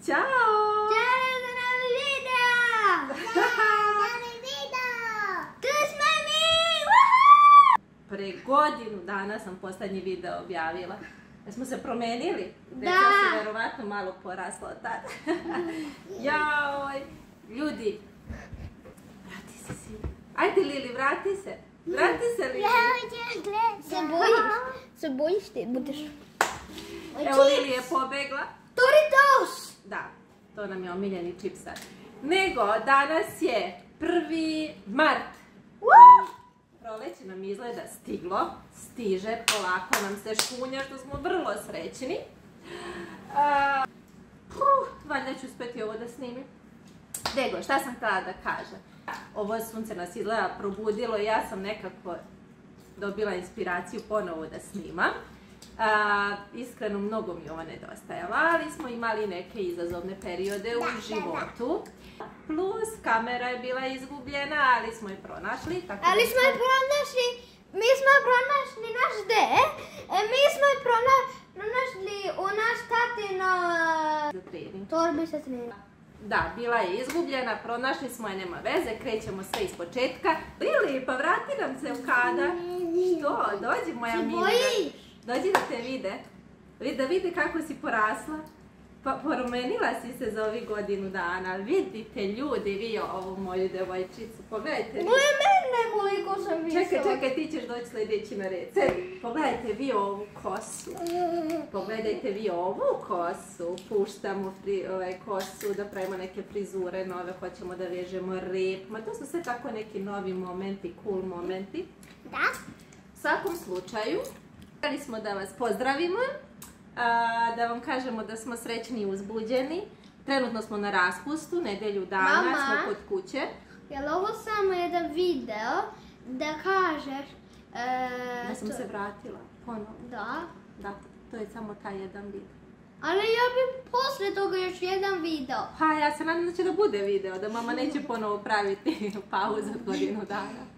Ćao! Ćao za novi video! Novi video! Tu smo mi! Pre godinu dana sam posljednji video objavila. Jesmo se promenili? Da! Deca su verovatno malo porasla od tada. Jaoj! Ljudi! Vrati se svi. Ajde Lili, vrati se! Vrati se Lili! Se bojiš ti, budeš... Evo Lili je pobegla. Doritos! Da, to nam je omiljeni čip sad. Nego, danas je 1. mart. Proleće nam izgleda stiglo, stiže, polako nam se šunja, što smo vrlo srećni. Valjda ću uspjeti ovo da snimim. Nego, šta sam htjela da kažem? Ovo sunce nas izgleda probudilo i ja sam nekako dobila inspiraciju ponovo da snimam. Iskreno, mnogo mi ovo nedostajalo, ali smo imali neke izazovne periode u životu. Plus, kamera je bila izgubljena, ali smo je pronašli. Ali smo je pronašli, mi smo je pronašli naš ded, mi smo je pronašli u naš tatino torbi sa trening. Da, bila je izgubljena, pronašli smo je, nema veze, krećemo sve iz početka. Lili, pa vrati nam se u kadar. Što? Dođi moja Mina. Dođi da te vide. Da vide kako si porasla. Pa promenila si se za ovih godinu dana. Vidite ljudi, vi ovu moju devojčicu. Pogledajte. Moje mene koliko sam visela. Čekaj, ti ćeš doći sljedeći na red. Pogledajte vi ovu kosu. Pogledajte vi ovu kosu. Puštamo kosu da pravimo neke frizure nove. Hoćemo da vežemo rep. Ma to su sve tako neki novi momenti, cool momenti. Da. U svakom slučaju, htjeli smo da vas pozdravimo, da vam kažemo da smo srećni i uzbuđeni. Trenutno smo na raspustu, nedelju dana, smo kod kuće. Jel ovo samo jedan video da kažeš... Da sam se vratila, ponovno. Da. Da, to je samo taj jedan video. Ali ja bi posle toga još jedan video. Pa ja se nadam da će da bude video, da mama neće ponovo praviti pauzu od godinu dana.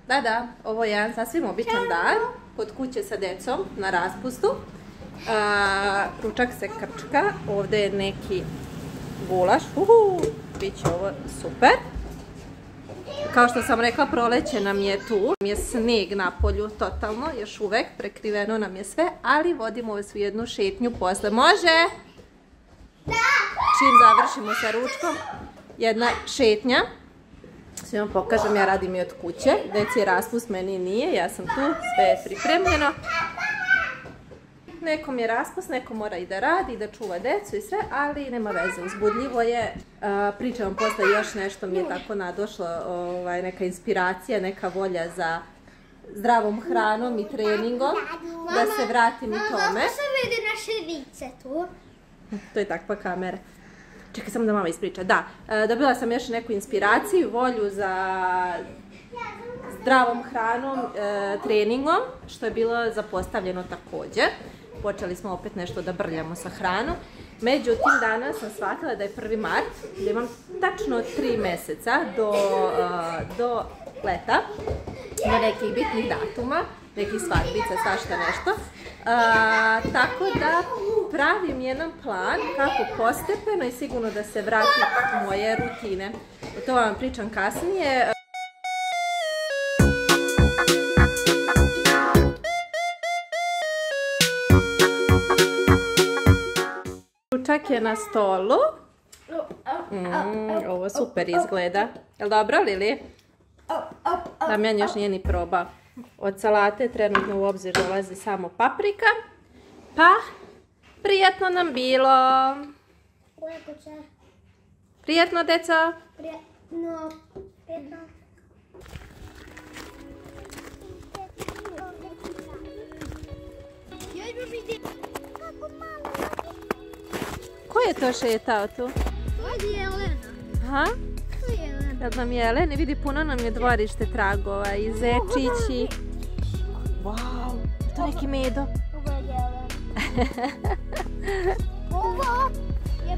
Da, ovo je jedan sasvim običan dan, kod kuće sa decom, na raspustu. Ručak se krčka, ovdje je neki gulaš, bit će ovo super. Kao što sam rekla, proleće nam je tu, je sneg na polju totalno, još uvek, prekriveno nam je sve, ali vodimo vas u jednu šetnju posle. Može? Čim završimo sa ručkom, jedna šetnja. Sve vam pokažem, ja radim i od kuće, deci je raspust, meni nije, ja sam tu, sve je pripremljeno. Nekom je raspust, neko mora i da radi, i da čuva decu i sve, ali nema veze, uzbudljivo je. Pričam vam posle još nešto, mi je tako nadošlo, neka inspiracija, neka volja za zdravom hranom i treningom, da se vratim i tome. Mama, se vidi naše lice tu? To je takva kamera. Čekaj, samo da mama ispriča. Da, dobila sam još neku inspiraciju, volju za zdravom hranom, treningom, što je bilo zapostavljeno također. Počeli smo opet nešto da brljamo sa hranom. Međutim, danas sam shvatila da je 1. mart, da imam tačno 3 meseca do leta, do nekih bitnih datuma, nekih svadbica, svašta nešto. Tako da pravim jedan plan kako postepeno i sigurno da se vratim u moje rutine. To vam pričam kasnije. Ručak je na stolu. Ovo super izgleda. Jel dobro, Lili? Damjan još nije ni probao. Od salate trenutno u obzir dolazi samo paprika. Pa, prijatno nam bilo. Prijatno, deco? Prijatno. Ko je to šetao tu? Ovdje je Elena. Aha. Tu je Elena. Jel nam je Elena? Vidi, puno nam je dvorište tragova i zečići. Wow, je to neki medo? Ovo je Elena. Ovo je...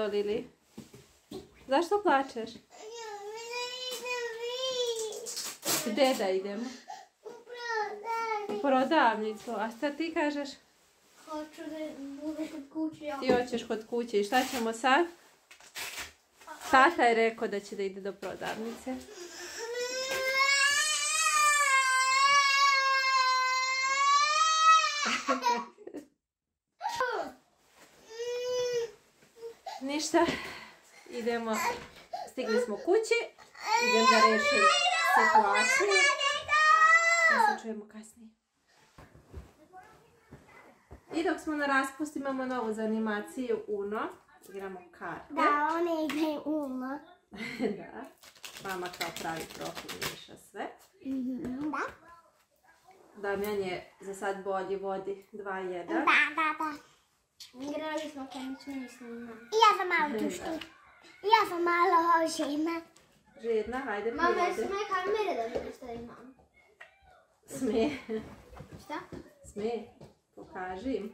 Lili? Zašto plačeš? Gde da idemo? U prodavnicu. A šta ti kažeš? Hoću da budu kod kuće. Ti hoćeš kod kuće. I šta ćemo sad? Tata je rekao da će da ide do prodavnice. Ništa. Idemo. Stigli smo kući. Idem da rešim situaciju. Da se čujemo kasnije. I dok smo na raspustu imamo novu za animaciju Uno. Igramo karte. Da, one igraju Uno. Da. Mama kao pravi profil miša sve. Da. Damjan je za sad bolji, vodi 2-1. Da. Igrali smo komični snima. Ja sam malo tušti. Ja sam malo žirna. Žirna, hajde Mama, prirode. sme kamere da vidiš što imam. Sme. Šta? Sme. Pokaži im.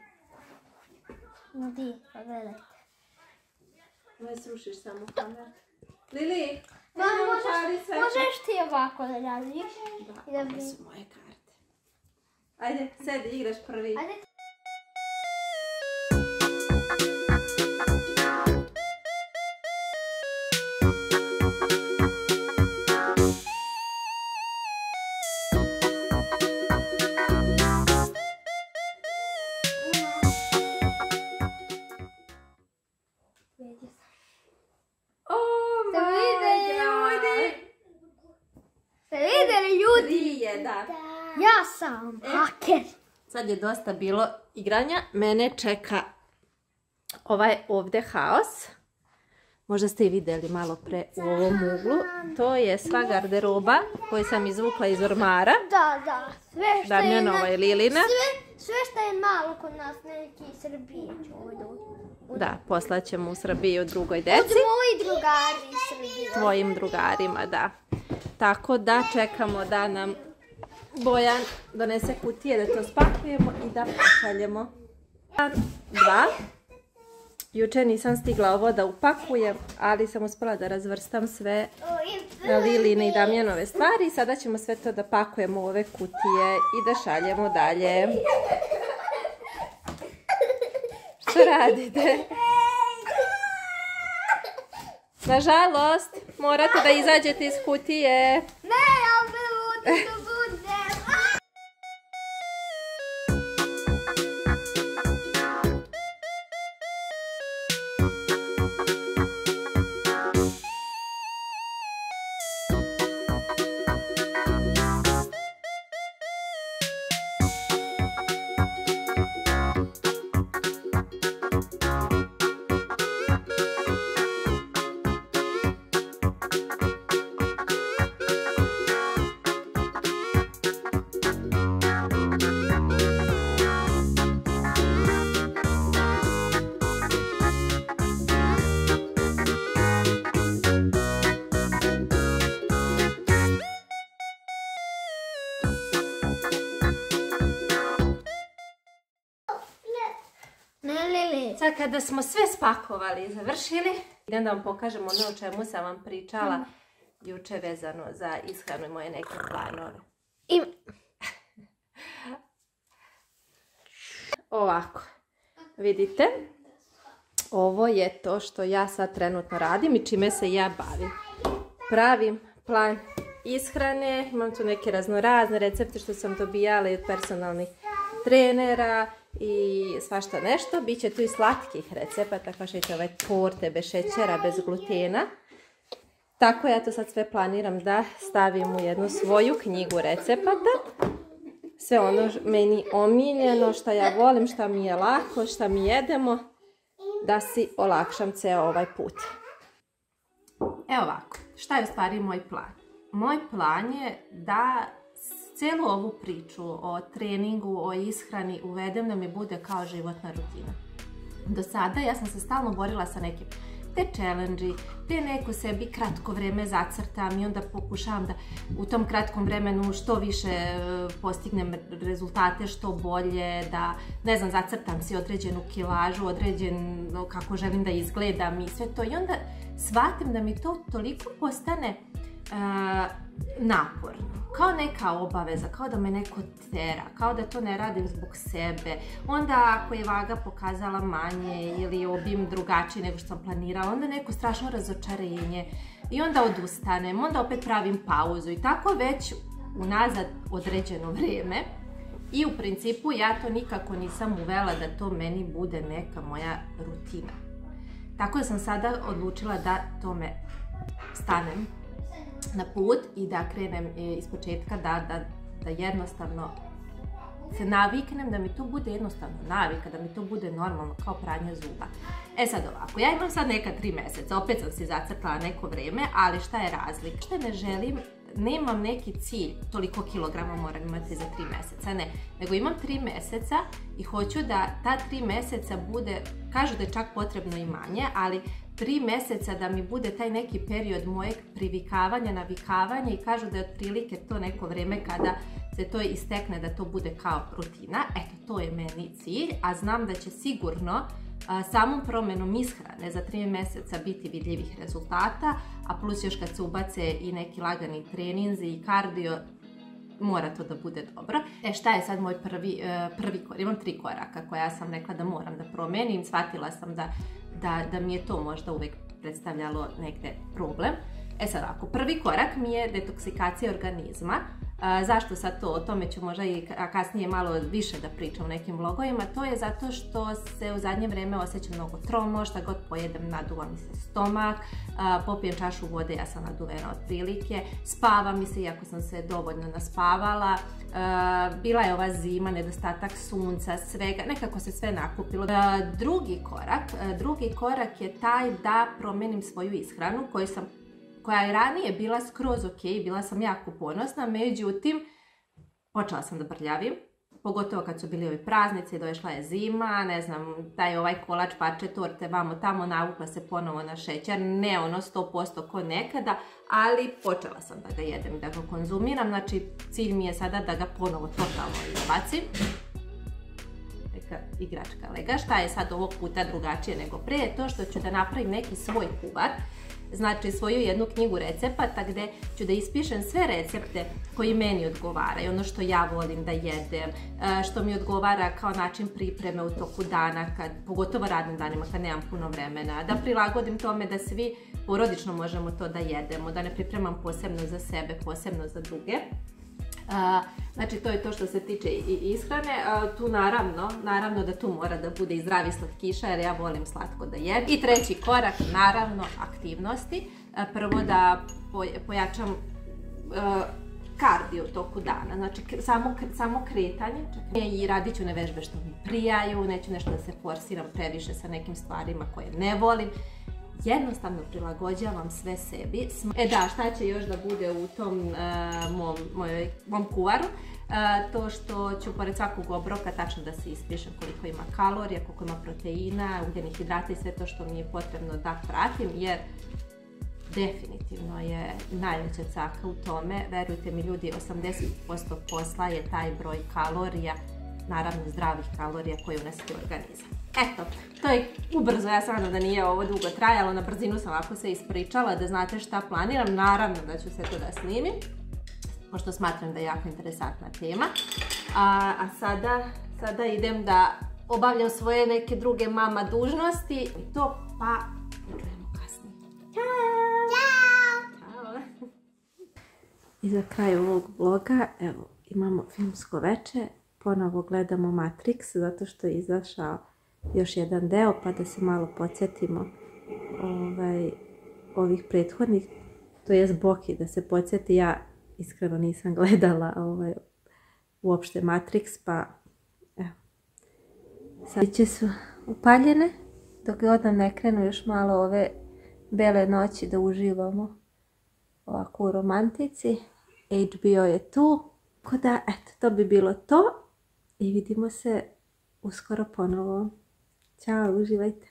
No ti, pogledaj. Ne srušiš samo kameru. Lili, Mama, šali sve. možeš ti ovako da radiš? Da, ovo su moje karte. Ajde, sedi, igraš prvi. Ajde. Ja sam haker. Sad je dosta bilo igranja. Mene čeka ovaj ovdje haos. Možda ste i vidjeli malo pre u ovom uglu. To je sva garderoba koju sam izvukla iz ormara. Da. Sve što Damjanova i Lilina. Sve što je malo kod nas, neki Srbije će ovdje doći. Da, poslaćemo u Srbiju drugoj deci. Od moji drugari iz Srbije. Tvojim drugarima, da. Tako da čekamo da nam Bojan donese kutije, da to spakujemo i da pošaljemo. 2. Juče nisam stigla ovo da upakujem, ali sam uspjela da razvrstam sve Liline i Damjanove stvari. Sada ćemo sve to da pakujemo u ove kutije i da šaljemo dalje. Što radite? Nažalost, morate da izađete iz kutije. Ne, ja ludim da budem. Sad kada smo sve spakovali i završili, idem da vam pokažem ono o čemu sam vam pričala juče vezano za ishranu i moje neke planove. Ovako, vidite, ovo je to što ja sad trenutno radim i čime se ja bavim. Pravim plan ishrane, imam tu neke raznorazne recepte što sam dobijala od personalnih trenera i svašta nešto. Biće tu i slatkih recepata, kao što je ovaj torte bez šećera, bez glutena. Tako ja to sad sve planiram da stavim u jednu svoju knjigu recepata. Sve ono meni omiljeno, što ja volim, što mi je lako, što mi jedemo, da si olakšam ceo ovaj put. Evo ovako, šta je u stvari moj plan? Moj plan je da cijelu ovu priču o treningu, o ishrani uvedem da mi bude kao životna rutina. Do sada ja sam se stalno borila sa nekim te challenge-i, te neko sebi kratko vreme zacrtam i onda pokušavam da u tom kratkom vremenu što više postignem rezultate, što bolje, da, ne znam, zacrtam si određenu kilažu, određeno kako želim da izgledam i sve to. I onda shvatim da mi to toliko postane naporno, kao neka obaveza, kao da me neko tera, kao da to ne radim zbog sebe. Onda ako je vaga pokazala manje ili obim drugačiji nego što sam planirala, onda neko strašno razočarenje i onda odustanem, onda opet pravim pauzu i tako već unazad određeno vrijeme. I u principu ja to nikako nisam uvela da to meni bude neka moja rutina. Tako da sam sada odlučila da tome stanem na put i da krenem ispočetka, da jednostavno se naviknem, da mi to bude jednostavno navika, da mi to bude normalno kao pranje zuba. E sad ovako, ja imam sad neka 3 mjeseca, opet sam si zacrtala neko vrijeme, ali šta je razlika? Što ne želim, nemam neki cilj, toliko kilograma moram imati za 3 mjeseca, ne, nego imam 3 mjeseca i hoću da ta 3 mjeseca bude, kažu da je čak potrebno i manje, ali 3 mjeseca da mi bude taj neki period mojeg privikavanja, navikavanja i kažu da je otprilike to neko vrijeme kada se to istekne da to bude kao rutina. Eto, to je meni cilj, a znam da će sigurno samom promjenom ishrane za 3 mjeseca biti vidljivih rezultata, a plus još kad se ubace i neki lagani treninzi i kardio, mora to da bude dobro. Šta je sad moj prvi korak? Imam 3 koraka koja sam rekla da moram da promenim. Shvatila sam da mi je to možda uvijek predstavljalo negdje problem. Sad ovako, prvi korak mi je detoksikacija organizma. Zašto sad to? O tome ću možda i kasnije malo više da pričam u nekim vlogovima. To je zato što se u zadnje vrijeme osjećam mnogo tromo, šta god pojedem naduva mi se stomak, popijem čašu vode, ja sam naduvena otprilike, spava mi se iako sam se dovoljno naspavala, bila je ova zima, nedostatak sunca, svega, nekako se sve nakupilo. Drugi korak je taj da promijenim svoju ishranu koja je ranije bila skroz ok, bila sam jako ponosna, međutim, počela sam da brljavim, pogotovo kad su bili ovi praznici, došla je zima, ne znam, taj ovaj kolač, parče torte, vamo tamo, navukla se ponovo na šećer, ne ono 100% ko nekada, ali počela sam da ga jedem, da ga konzumiram, znači cilj mi je sada da ga ponovo totalno izbacim. Neka igračka lega, šta je sad ovog puta drugačije nego prije, to što ću da napravim neki svoj kuvar, znači svoju jednu knjigu recepata gdje ću da ispišem sve recepte koji meni odgovaraju, ono što ja volim da jedem, što mi odgovara kao način pripreme u toku dana, pogotovo radnim danima kad nemam puno vremena, da prilagodim tome da svi porodično možemo to da jedemo, da ne pripremam posebno za sebe, posebno za druge. Znači to je to što se tiče i ishrane. Tu naravno da tu mora da bude i zdravi slatkiša jer ja volim slatko da jedem. I treći korak, naravno, aktivnosti. Prvo da pojačam kardio u toku dana, znači samo kretanje. I radit ću one vežbe što mi prijaju, neću nešto da se forsiram previše sa nekim stvarima koje ne volim. Jednostavno prilagođavam sve sebi. Šta će još da bude u tom mom kuvaru? To što ću pored svakog obroka tačno da se ispišem koliko ima kalorija, koliko ima proteina, ugljenih hidrata i sve to što mi je potrebno da pratim, jer definitivno je najveća caka u tome. Verujte mi ljudi, 80% posla je taj broj kalorija, naravno zdravih kalorija koje unese u organizam. Eto, to je ubrzo, ja sam da nije ovo dugo trajalo, na brzinu sam ovako se ispričala da znate šta planiram, naravno da ću sve to da snimim, pošto smatram da je jako interesantna tema. A sada idem da obavljam svoje neke druge mama dužnosti i to pa čujemo kasnije. Ćao! I za kraj ovog vloga, evo, imamo filmsko veče, ponovo gledamo Matrix zato što je izašao još jedan deo, pa da se malo podsjetimo ovih prethodnih, to je Boki, da se podsjeti, ja iskreno nisam gledala uopšte Matrix, pa evo. Sviće su upaljene, dok god ne krenu još malo ove bele noći da uživamo ovako u romantici. HBO je tu, tako da, eto, to bi bilo to i vidimo se uskoro ponovo. Ćao, uživajte.